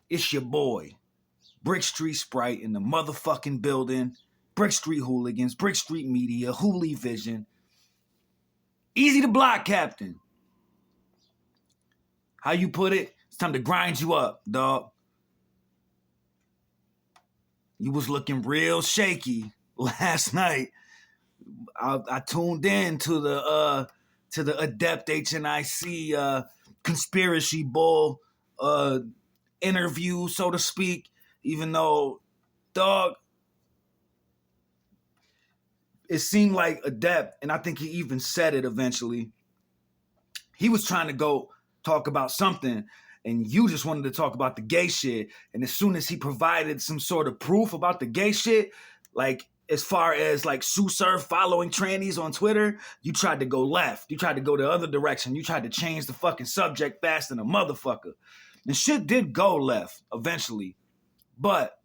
It's your boy, Brick Street Sprite in the motherfucking building. Brick Street Hooligans, Brick Street Media, Hooli Vision. Eazy Da Block Captain. How you put it? It's time to grind you up, dog. You was looking real shaky last night. I tuned in to the Adept HNIC conspiracy bull interview, so to speak. Even though, dog, it seemed like Adept, and I think he even said it eventually, he was trying to go talk about something, and you just wanted to talk about the gay shit. And as soon as he provided some sort of proof about the gay shit, like as far as like Sue Surf following trannies on Twitter, you tried to go left. You tried to go the other direction. You tried to change the fucking subject fast than a motherfucker. And shit did go left eventually. But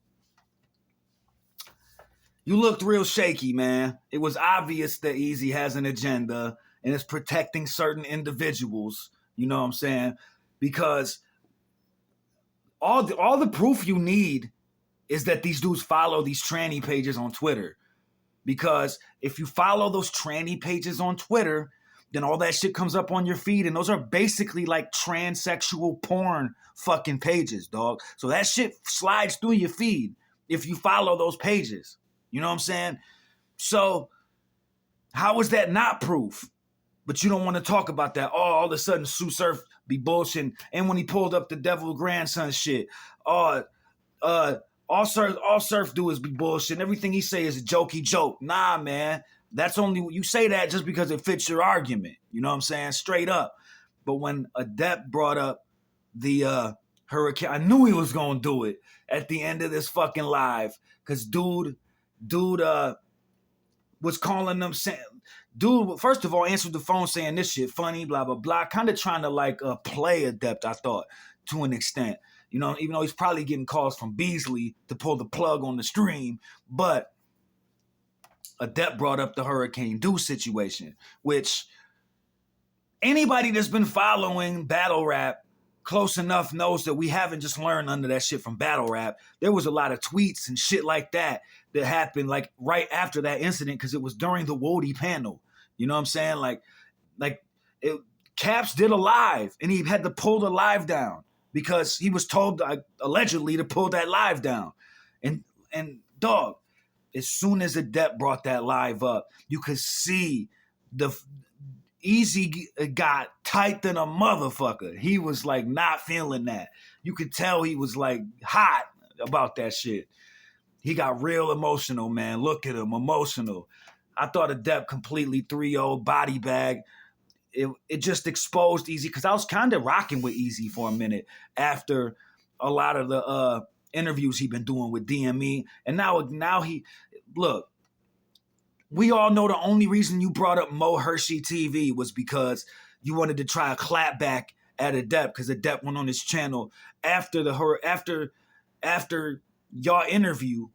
you looked real shaky, man. It was obvious that Eazy has an agenda and is protecting certain individuals. You know what I'm saying? Because all the proof you need is that these dudes follow these tranny pages on Twitter. Because if you follow those tranny pages on Twitter, then all that shit comes up on your feed, and those are basically like transsexual porn fucking pages, dog. So that shit slides through your feed if you follow those pages. You know what I'm saying? So how is that not proof? But you don't want to talk about that. Oh, all of a sudden Sue Surf be bullshitting. And when he pulled up the Devil Grandson shit, all Surf do is be bullshitting. Everything he say is a jokey joke. Nah, man. That's only, you say that just because it fits your argument. You know what I'm saying? Straight up. But when Adept brought up the hurricane, I knew he was going to do it at the end of this fucking live. Because dude was calling them, saying, dude, first of all, answered the phone saying this shit funny, blah, blah, blah. Kind of trying to like play Adept, I thought, to an extent. You know, even though he's probably getting calls from Beasley to pull the plug on the stream. But Adept brought up the Hurricane Do situation, which anybody that's been following battle rap close enough knows that we haven't just learned none of that shit from battle rap. There was a lot of tweets and shit like that happened like right after that incident because it was during the Wody panel. You know what I'm saying? Like Caps did a live and he had to pull the live down because he was told allegedly to pull that live down. And dog, as soon as Adept brought that live up, you could see the Eazy got tight than a motherfucker. He was like not feeling that. You could tell he was like hot about that shit. He got real emotional, man. Look at him, emotional. I thought Adept completely 3-0 body bag. It just exposed Eazy because I was kind of rocking with Eazy for a minute after a lot of the interviews he'd been doing with DME. And now he, look, we all know the only reason you brought up Mo Hershey TV was because you wanted to try a clap back at Adept because Adept went on his channel after y'all interview,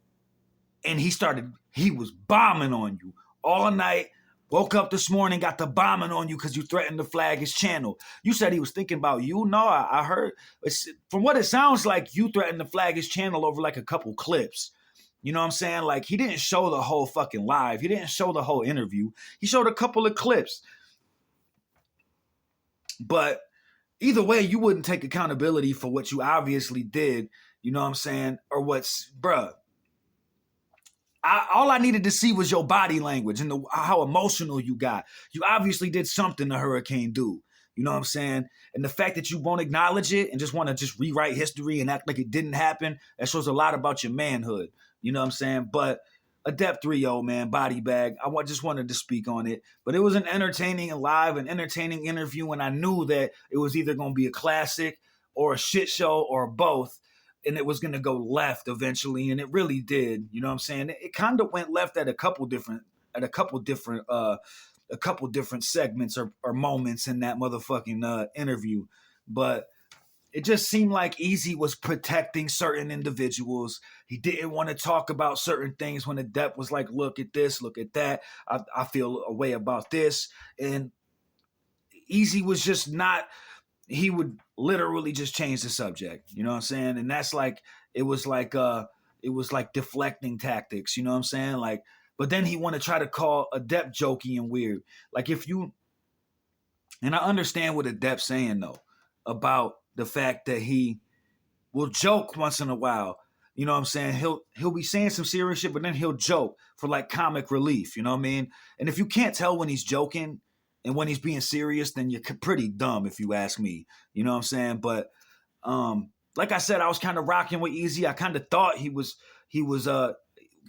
and he was bombing on you all night. Woke up this morning, got the bombing on you because you threatened to flag his channel. You said he was thinking about you. No, I heard. From what it sounds like, you threatened to flag his channel over like a couple clips. You know what I'm saying? Like, he didn't show the whole fucking live. He didn't show the whole interview. He showed a couple of clips. But either way, you wouldn't take accountability for what you obviously did. You know what I'm saying? Or bruh. All I needed to see was your body language and how emotional you got. You obviously did something to Hurricane Do. You know what I'm saying? And the fact that you won't acknowledge it and just want to just rewrite history and act like it didn't happen, that shows a lot about your manhood. You know what I'm saying? But Adept 3-0, man, body bag. Just wanted to speak on it. But it was an entertaining live, an entertaining interview, and I knew that it was either going to be a classic or a shit show or both. And it was going to go left eventually, and it really did. You know what I'm saying? It kind of went left at a couple different segments or moments in that motherfucking interview. But it just seemed like Eazy was protecting certain individuals. He didn't want to talk about certain things when Adept was like, look at this, look at that. I feel a way about this. And Eazy was just not, he would literally just changed the subject. You know what I'm saying? And that's like it was like deflecting tactics. You know what I'm saying? Like, but then he want to try to call Adept jokey and weird. Like if you and I understand what Adept's saying though about the fact that he will joke once in a while. You know what I'm saying? He'll be saying some serious shit, but then he'll joke for like comic relief. You know what I mean? And if you can't tell when he's joking and when he's being serious, then you're pretty dumb, if you ask me. You know what I'm saying? But like I said, I was kind of rocking with Eazy. I kind of thought he was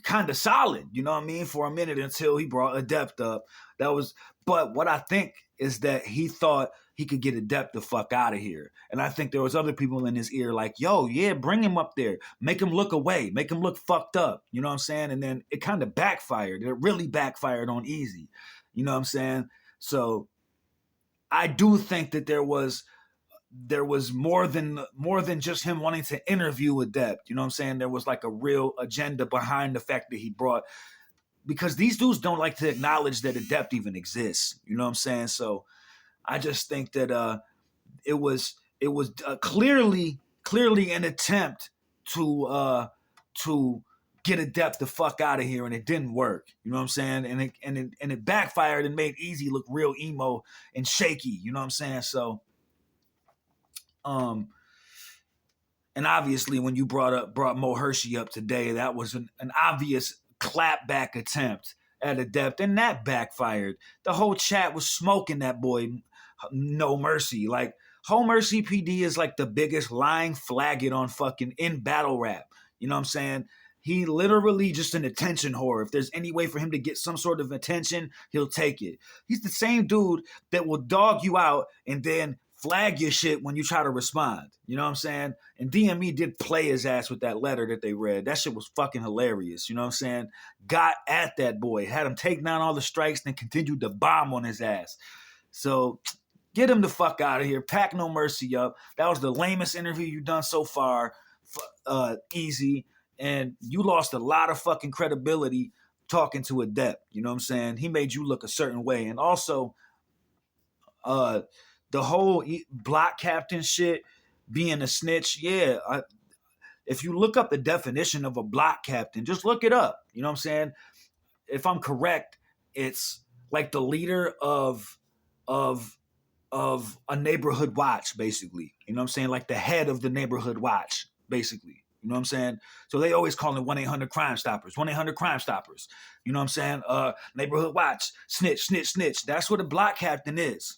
kind of solid. You know what I mean? For a minute until he brought Adept up. That was. But what I think is that he thought he could get Adept the fuck out of here. And I think there was other people in his ear like, yo, yeah, bring him up there. Make him look away. Make him look fucked up. You know what I'm saying? And then it kind of backfired. It really backfired on Eazy. You know what I'm saying? So I do think that there was more than just him wanting to interview Adept. You know what I'm saying? There was like a real agenda behind the fact that he brought, because these dudes don't like to acknowledge that Adept even exists. You know what I'm saying? So I just think that it was clearly an attempt to get Adept the fuck out of here, and it didn't work. You know what I'm saying? And it backfired and made Eazy look real emo and shaky. You know what I'm saying? So, and obviously when you brought Mo Hershey up today, that was an obvious clapback attempt at Adept, and that backfired. The whole chat was smoking that boy No Mercy. Like, Ho Mercy PD is like the biggest lying faggot on fucking in battle rap. You know what I'm saying? He literally just an attention whore. If there's any way for him to get some sort of attention, he'll take it. He's the same dude that will dog you out and then flag your shit when you try to respond. You know what I'm saying? And DME did play his ass with that letter that they read. That shit was fucking hilarious. You know what I'm saying? Got at that boy, had him take down all the strikes, then continued to bomb on his ass. So get him the fuck out of here. Pack No Mercy up. That was the lamest interview you've done so far, Eazy. And you lost a lot of fucking credibility talking to Adept. You know what I'm saying? He made you look a certain way. And also, the whole block captain shit, being a snitch, yeah. If you look up the definition of a block captain, just look it up. You know what I'm saying? If I'm correct, it's like the leader of a neighborhood watch, basically. You know what I'm saying? Like the head of the neighborhood watch, basically. You know what I'm saying? So they always call it 1-800 Crime Stoppers. 1-800 Crime Stoppers. You know what I'm saying? Neighborhood watch. Snitch, snitch, snitch. That's what a block captain is.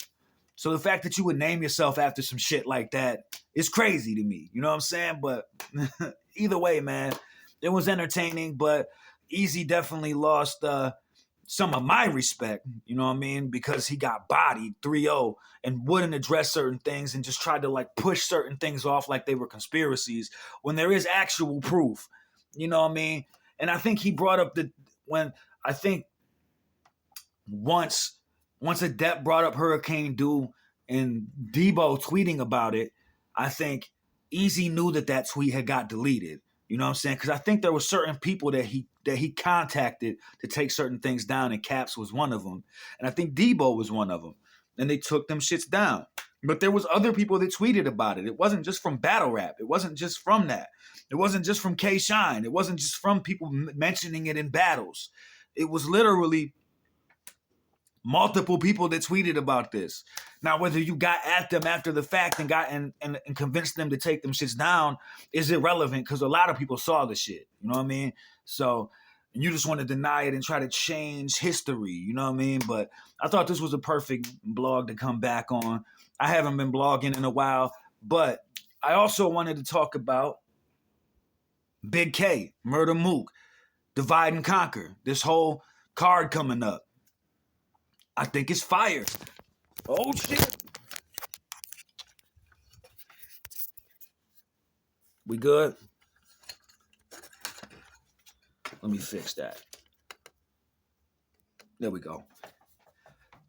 So the fact that you would name yourself after some shit like that is crazy to me. You know what I'm saying? But either way, man, it was entertaining, but Eazy definitely lost some of my respect, you know what I mean? Because he got bodied 3-0 and wouldn't address certain things and just tried to like push certain things off like they were conspiracies when there is actual proof. You know what I mean? And I think he brought up once Adept brought up Hurricane Dew and Debo tweeting about it, I think Eazy knew that tweet had got deleted. You know what I'm saying? Because I think there were certain people that he contacted to take certain things down, and Caps was one of them. And I think Debo was one of them. And they took them shits down. But there was other people that tweeted about it. It wasn't just from battle rap. It wasn't just from that. It wasn't just from K-Shine. It wasn't just from people mentioning it in battles. It was literally multiple people that tweeted about this. Now, whether you got at them after the fact and got and convinced them to take them shits down is irrelevant, because a lot of people saw the shit. You know what I mean? So you just want to deny it and try to change history. You know what I mean? But I thought this was a perfect blog to come back on. I haven't been blogging in a while, but I also wanted to talk about Big K, Murder Mook, Divide and Conquer, this whole card coming up. I think it's fire. Oh, shit. We good? Let me fix that. There we go.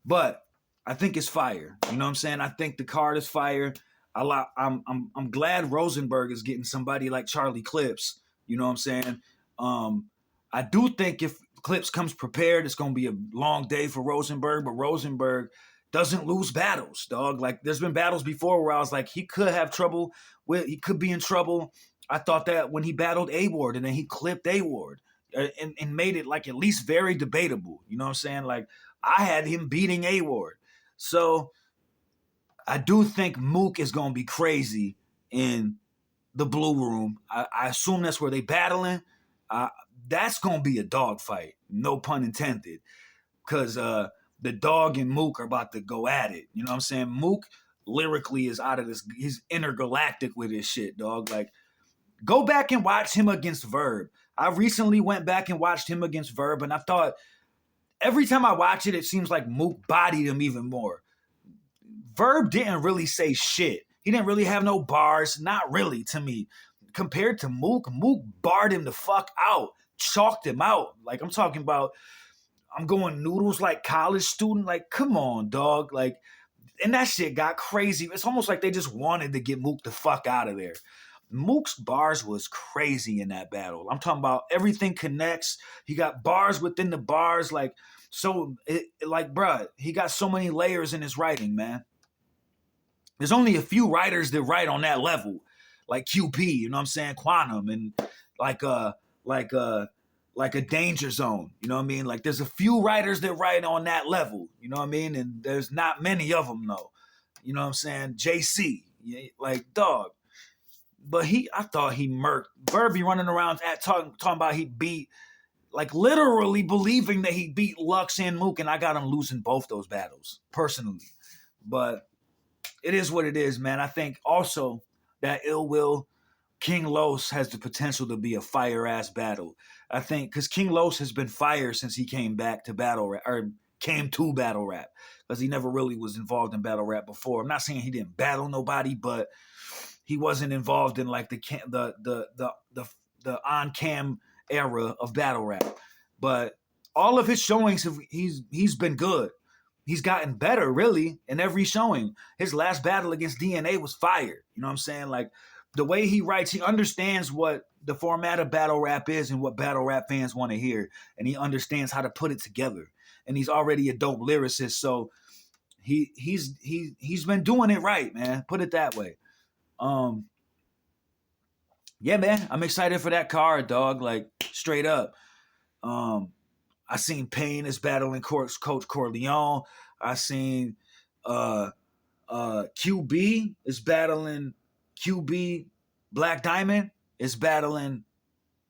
But I think it's fire. You know what I'm saying? I think the card is fire. I'm glad Rosenberg is getting somebody like Charlie Clips. You know what I'm saying? I do think if Clips comes prepared, it's going to be a long day for Rosenberg. But Rosenberg doesn't lose battles, dog. Like there's been battles before where I was like, he could have trouble he could be in trouble. I thought that when he battled A Ward and then he clipped A Ward and made it like at least very debatable. You know what I'm saying? Like I had him beating A Ward. So I do think Mook is gonna be crazy in the blue room. I assume that's where they battling. Uh, that's gonna be a dog fight, no pun intended, because the dog and Mook are about to go at it. You know what I'm saying? Mook lyrically is out of this. He's intergalactic with his shit, dog. Like, go back and watch him against Verb. I recently went back and watched him against Verb, and I thought every time I watch it, it seems like Mook bodied him even more. Verb didn't really say shit. He didn't really have no bars, not really to me. Compared to Mook, Mook barred him the fuck out, chalked him out. Like I'm talking about, I'm going noodles like college student. Like, come on, dog. Like, and that shit got crazy. It's almost like they just wanted to get Mook the fuck out of there. Mook's bars was crazy in that battle. I'm talking about everything connects. He got bars within the bars. Like, so, like, bruh, he got so many layers in his writing, man. There's only a few writers that write on that level, like QP, you know what I'm saying, Quantum, and like like a Danger Zone, you know what I mean? Like there's a few writers that write on that level, you know what I mean? And there's not many of them though, you know what I'm saying? JC, like dog, but I thought he murked. Verby running around talking about he beat, like literally believing that he beat Lux and Mook, and I got him losing both those battles personally, but. It is what it is, man. I think also that Ill Will King Los has the potential to be a fire ass battle. I think because King Los has been fire since he came back to battle rap or came to battle rap because he never really was involved in battle rap before. I'm not saying he didn't battle nobody, but he wasn't involved in like the on cam era of battle rap. But all of his showings, he's been good. He's gotten better, really, in every showing. His last battle against DNA was fire. You know what I'm saying? Like, the way he writes, he understands what the format of battle rap is and what battle rap fans want to hear. And he understands how to put it together. And he's already a dope lyricist. So he's been doing it right, man. Put it that way. Yeah, man. I'm excited for that card, dog. Like, straight up. I seen Payne is battling Coach Corleone. I seen QB is battling QB. Black Diamond is battling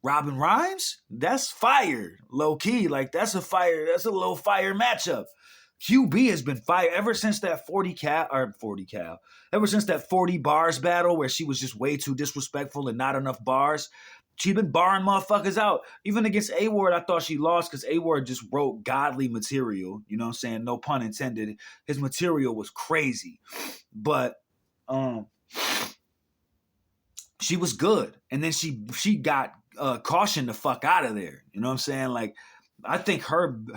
Robin Rhymes. That's fire, low key. Like that's a low fire matchup. QB has been fire ever since that 40 cal. Ever since that 40 bars battle where she was just way too disrespectful and not enough bars. She been barring motherfuckers out. Even against A Ward, I thought she lost because A Ward just wrote godly material. You know what I'm saying? No pun intended. His material was crazy. But she was good. And then she got cautioned the fuck out of there. You know what I'm saying? Like, I think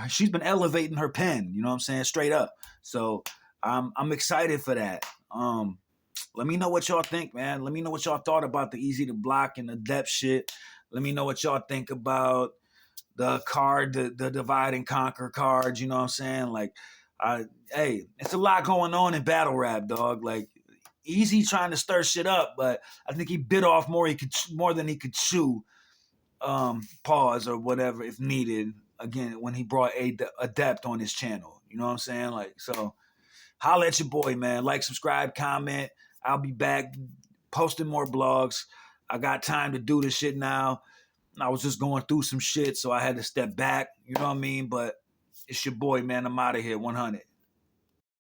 she's been elevating her pen. You know what I'm saying? Straight up. So I'm excited for that. Let me know what y'all think, man. Let me know what y'all thought about the Eazy Da Block and the Adept shit. Let me know what y'all think about the card, the divide and conquer cards. You know what I'm saying? Like, hey, it's a lot going on in battle rap, dog. Like, Eazy trying to stir shit up, but I think he bit off more than he could chew. Pause or whatever if needed. Again, when he brought Adept on his channel, you know what I'm saying? Like, so holla at your boy, man. Like, subscribe, comment. I'll be back posting more blogs. I got time to do this shit now. I was just going through some shit, so I had to step back. You know what I mean? But it's your boy, man. I'm out of here. 100.